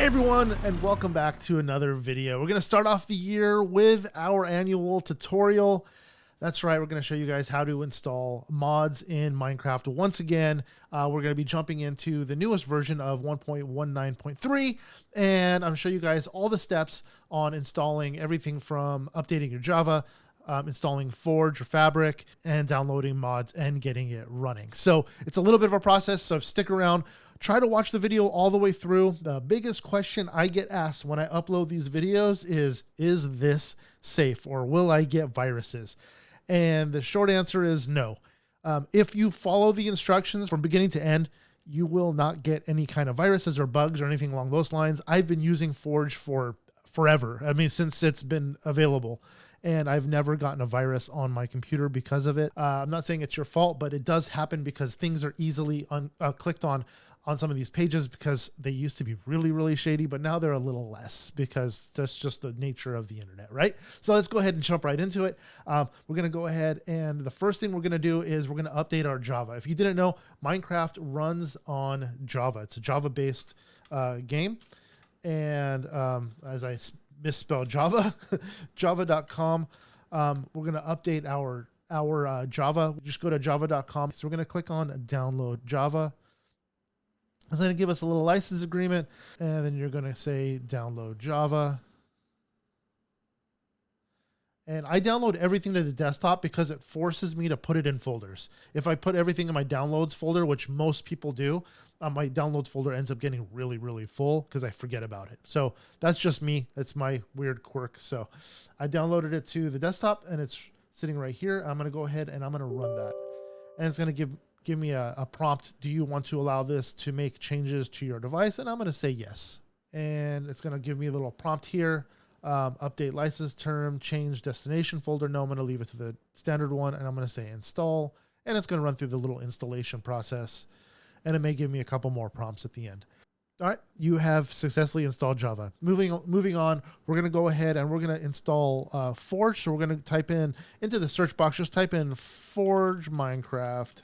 everyone, and welcome back to another video. We're going to start off the year with our annual tutorial. That's right, we're going to show you guys how to install mods in Minecraft. Once again, we're going to be jumping into the newest version of 1.19.3, and I'm going to show you guys all the steps on installing everything from updating your Java, installing Forge or Fabric, and downloading mods and getting it running. So it's a little bit of a process, so stick around. Try to watch the video all the way through. The biggest question I get asked when I upload these videos is this safe, or will I get viruses? And the short answer is no. If you follow the instructions from beginning to end, you will not get any kind of viruses or bugs or anything along those lines. I've been using Forge for forever. I mean, since it's been available. And I've never gotten a virus on my computer because of it. I'm not saying it's your fault, but it does happen because things are easily clicked on some of these pages because they used to be really, really shady, but now they're a little less because that's just the nature of the internet, right? So let's go ahead and jump right into it. We're going to go ahead, and the first thing we're going to do is we're going to update our Java. If you didn't know, Minecraft runs on Java. It's a Java-based game. And as I misspelled Java, java.com, we're going to update our Java. Just go to java.com. So we're going to click on download Java. It's going to give us a little license agreement, and then you're going to say download Java. And I download everything to the desktop because it forces me to put it in folders. If I put everything in my downloads folder, which most people do, my downloads folder ends up getting really, really full because I forget about it. So that's just me. That's my weird quirk. So I downloaded it to the desktop, and it's sitting right here. I'm going to go ahead and I'm going to run that. And it's going to give me a prompt. Do you want to allow this to make changes to your device? And I'm going to say yes. And it's going to give me a little prompt here. Update license term, change destination folder. No, I'm going to leave it to the standard one, and I'm going to say install, and it's going to run through the little installation process, and it may give me a couple more prompts at the end. All right, you have successfully installed Java. Moving on, we're going to go ahead and we're going to install Forge. So we're going to type into the search box, just type in Forge Minecraft.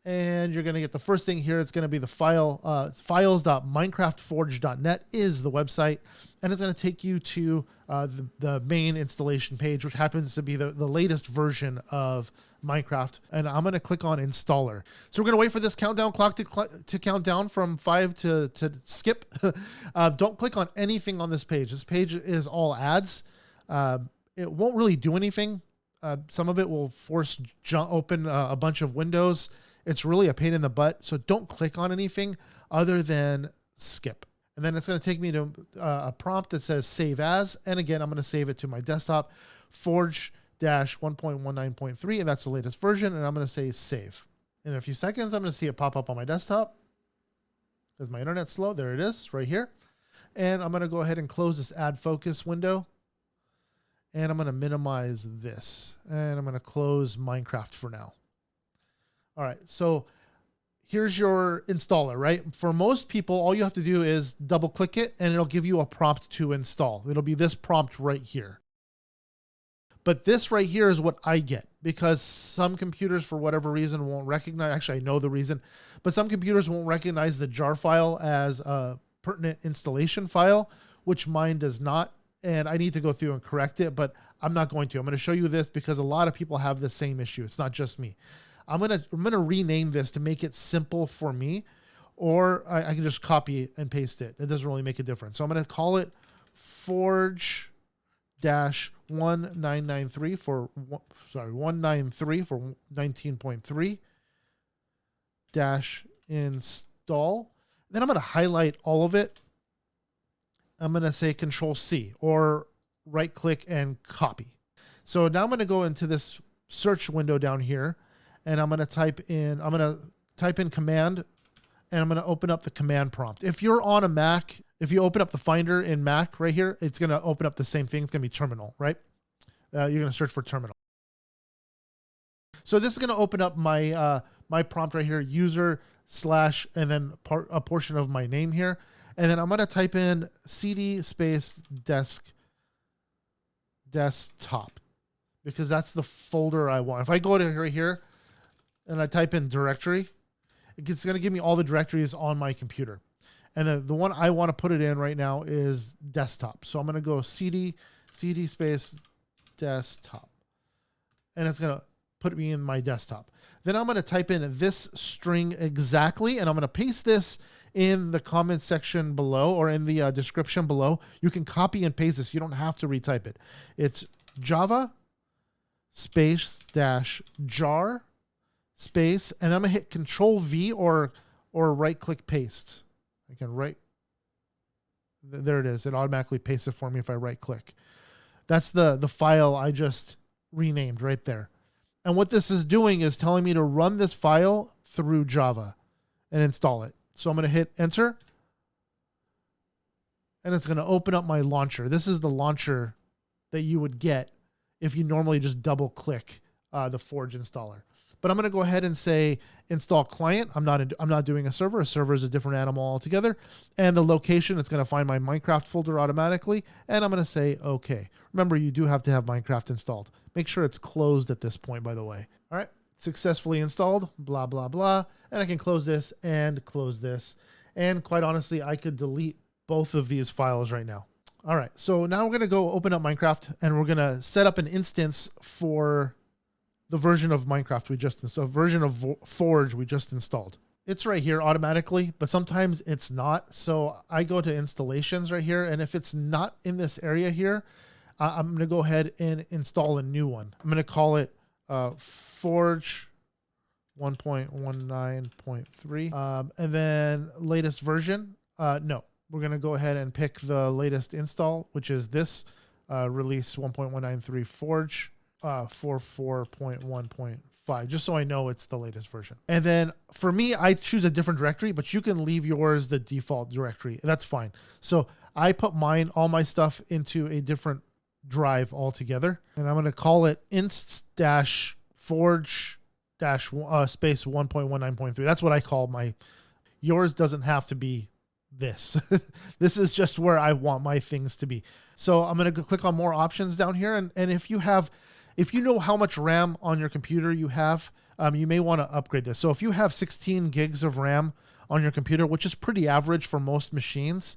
And you're going to get the first thing here. It's going to be the files.minecraftforge.net is the website. And it's going to take you to the main installation page, which happens to be the latest version of Minecraft. And I'm going to click on installer. So we're going to wait for this countdown clock to count down from 5 to skip. Don't click on anything on this page. This page is all ads. It won't really do anything. Some of it will force open a bunch of windows. It's really a pain in the butt. So don't click on anything other than skip. And then it's going to take me to a prompt that says save as. And again, I'm going to save it to my desktop, Forge-1.19.3. And that's the latest version. And I'm going to say save. In a few seconds, I'm going to see it pop up on my desktop. Is my internet slow? There it is right here. And I'm going to go ahead and close this add focus window. And I'm going to minimize this. And I'm going to close Minecraft for now. All right, so here's your installer, right? For most people, all you have to do is double click it and it'll give you a prompt to install. It'll be this prompt right here. But this right here is what I get because some computers, for whatever reason, won't recognize, actually I know the reason, but some computers won't recognize the jar file as a pertinent installation file, which mine does not. And I need to go through and correct it, but I'm not going to. I'm going to show you this because a lot of people have the same issue. It's not just me. I'm gonna rename this to make it simple for me, or I can just copy and paste it. It doesn't really make a difference. So I'm gonna call it Forge-1993 for 19.3 dash install. Then I'm gonna highlight all of it. I'm gonna say Control C or right click and copy. So now I'm gonna go into this search window down here. And I'm going to type in command, and I'm going to open up the command prompt. If you're on a Mac, if you open up the Finder in Mac right here, it's going to open up the same thing. It's going to be terminal, right? You're going to search for terminal. So this is going to open up my my prompt right here, user / and then a portion of my name here. And then I'm going to type in cd space desktop because that's the folder I want. If I go to right here, and I type in directory, it's going to give me all the directories on my computer. And then the one I want to put it in right now is desktop. So I'm going to go cd space desktop. And it's going to put me in my desktop. Then I'm going to type in this string exactly, and I'm going to paste this in the comment section below or in the description below. You can copy and paste this. You don't have to retype it. It's Java space -jar space, and I'm going to hit Control V or right click paste. I can there it is. It automatically pastes it for me if I right click. That's the file I just renamed right there. And what this is doing is telling me to run this file through Java and install it. So I'm going to hit enter, and it's going to open up my launcher. This is the launcher that you would get if you normally just double click the Forge installer. But I'm going to go ahead and say install client. I'm not doing a server. A server is a different animal altogether. And the location, it's going to find my Minecraft folder automatically. And I'm going to say okay. Remember, you do have to have Minecraft installed. Make sure it's closed at this point, by the way. All right, successfully installed, blah, blah, blah. And I can close this and close this. And quite honestly, I could delete both of these files right now. All right, so now we're going to go open up Minecraft, and we're going to set up an instance for the version of Minecraft we just installed, version of Forge we just installed. It's right here automatically, but sometimes it's not. So I go to installations right here, and if it's not in this area here, I'm going to go ahead and install a new one. I'm going to call it Forge 1.19.3, and then latest version. No, we're going to go ahead and pick the latest install, which is this release 1.193 Forge. 4.1.5, just so I know it's the latest version. And then for me, I choose a different directory, but you can leave yours the default directory. That's fine. So I put all my stuff into a different drive altogether, and I'm going to call it inst-forge space 1.19.3. That's what I call my. Yours doesn't have to be this. This is just where I want my things to be. So I'm going to click on more options down here, and if you know how much RAM on your computer you have, you may want to upgrade this. So if you have 16 gigs of RAM on your computer, which is pretty average for most machines,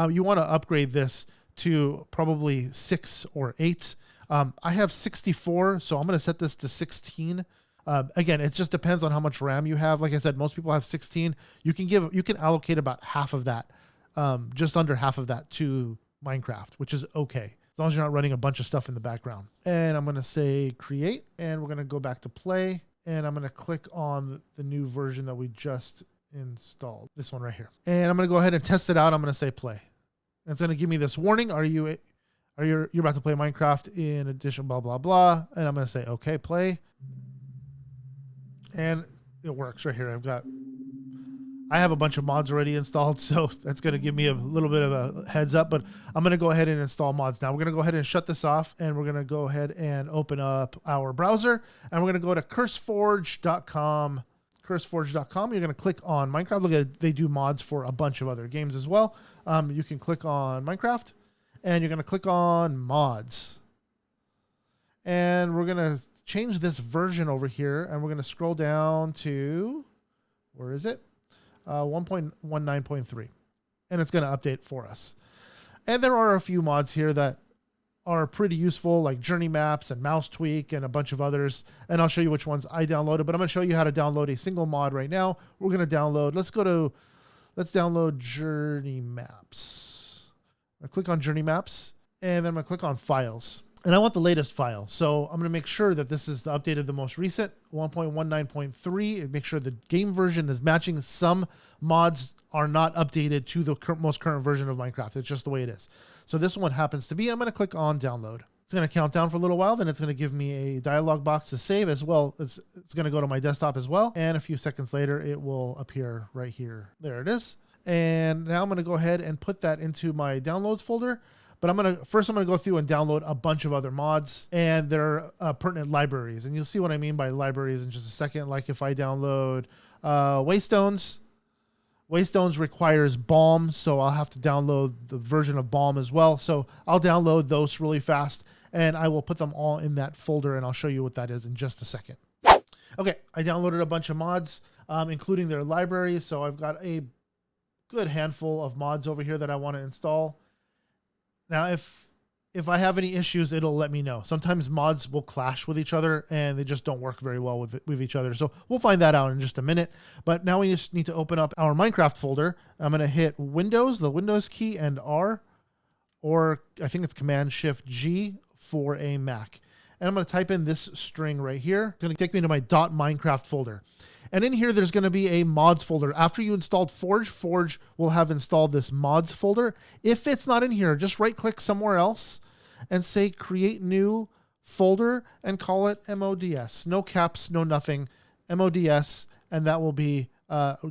you want to upgrade this to probably 6 or 8. I have 64, so I'm going to set this to 16. Again, it just depends on how much RAM you have. Like I said, most people have 16. You can allocate about half of that, just under half of that to Minecraft, which is okay, as long as you're not running a bunch of stuff in the background. And I'm going to say create, and we're going to go back to play, and I'm going to click on the new version that we just installed, this one right here. And I'm going to go ahead and test it out. I'm going to say play. And it's going to give me this warning. You're about to play Minecraft in addition, blah, blah, blah. And I'm going to say, okay, play. And it works right here. I have a bunch of mods already installed, so that's going to give me a little bit of a heads up, but I'm going to go ahead and install mods. Now we're going to go ahead and shut this off, and we're going to go ahead and open up our browser, and we're going to go to curseforge.com. Curseforge.com. You're going to click on Minecraft. Look at it. They do mods for a bunch of other games as well. You can click on Minecraft, and you're going to click on mods. And we're going to change this version over here, and we're going to scroll down to, where is it? 1.19.3, and it's going to update for us. And there are a few mods here that are pretty useful, like journey maps and mouse tweak and a bunch of others, and I'll show you which ones I downloaded, but I'm going to show you how to download a single mod right now. We're going to download, let's download journey maps. I click on journey maps, and then I'm going to click on files. And I want the latest file. So I'm going to make sure that this is the updated, the most recent 1.19.3, and make sure the game version is matching. Some mods are not updated to the most current version of Minecraft. It's just the way it is. So this one happens to be. I'm going to click on download. It's going to count down for a little while. Then it's going to give me a dialog box to save as well. It's going to go to my desktop as well. And a few seconds later, it will appear right here. There it is. And now I'm going to go ahead and put that into my downloads folder. But I'm going to go through and download a bunch of other mods and their pertinent libraries. And you'll see what I mean by libraries in just a second. Like if I download Waystones requires Balm, so I'll have to download the version of Balm as well. So I'll download those really fast, and I will put them all in that folder, and I'll show you what that is in just a second. Okay, I downloaded a bunch of mods, including their libraries. So I've got a good handful of mods over here that I want to install. Now, if I have any issues, it'll let me know. Sometimes mods will clash with each other and they just don't work very well with each other. So we'll find that out in just a minute. But now we just need to open up our Minecraft folder. I'm going to hit Windows, the Windows key, and R, or I think it's Command-Shift-G for a Mac. And I'm going to type in this string right here. It's going to take me to my .minecraft folder. And in here, there's going to be a mods folder. After you installed Forge, Forge will have installed this mods folder. If it's not in here, just right click somewhere else and say create new folder and call it MODS. No caps, no nothing, MODS, and that will be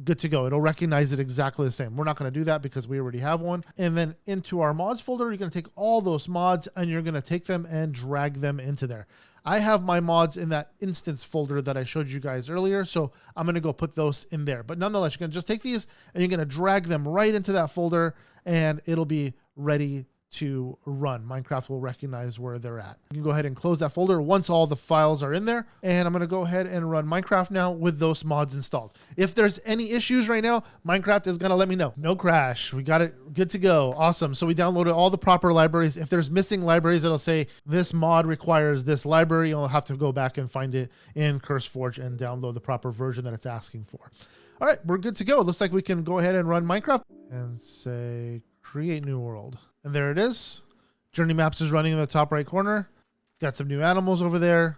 good to go. It'll recognize it exactly the same. We're not going to do that because we already have one. And then into our mods folder, you're going to take all those mods and you're going to take them and drag them into there. I have my mods in that instance folder that I showed you guys earlier, so I'm going to go put those in there. But nonetheless, you're going to just take these and you're going to drag them right into that folder and it'll be ready to run. Minecraft will recognize where they're at. You can go ahead and close that folder once all the files are in there. And I'm going to go ahead and run Minecraft now with those mods installed. If there's any issues right now, Minecraft is going to let me know. No crash. We got it good to go. Awesome. So we downloaded all the proper libraries. If there's missing libraries, it'll say this mod requires this library. You'll have to go back and find it in CurseForge and download the proper version that it's asking for. All right, we're good to go. It looks like we can go ahead and run Minecraft and say create new world. And there it is. Journey Maps is running in the top right corner. Got some new animals over there.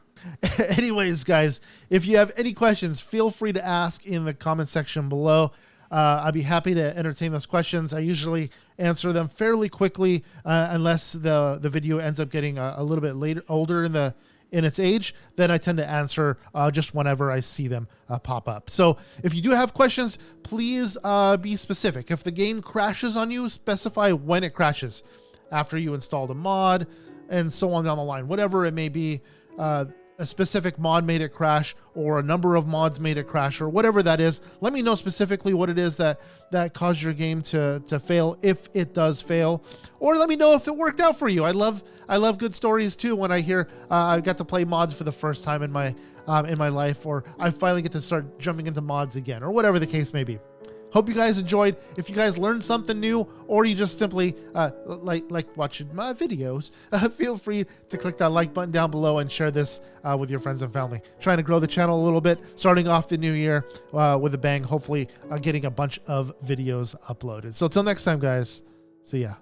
Anyways, guys, if you have any questions, feel free to ask in the comment section below. I'd be happy to entertain those questions. I usually answer them fairly quickly, unless the video ends up getting a little bit older in its age. Then I tend to answer just whenever I see them pop up. So if you do have questions, please be specific. If the game crashes on you, specify when it crashes, after you installed a mod and so on down the line. Whatever it may be, a specific mod made it crash or a number of mods made it crash or whatever that is. Let me know specifically what it is that caused your game to fail, if it does fail, or let me know if it worked out for you. I love good stories too when I hear I got to play mods for the first time in my life, or I finally get to start jumping into mods again, or whatever the case may be. Hope you guys enjoyed. If you guys learned something new, or you just simply like watching my videos, feel free to click that like button down below and share this with your friends and family. Trying to grow the channel a little bit, starting off the new year with a bang, hopefully getting a bunch of videos uploaded. So until next time, guys, see ya.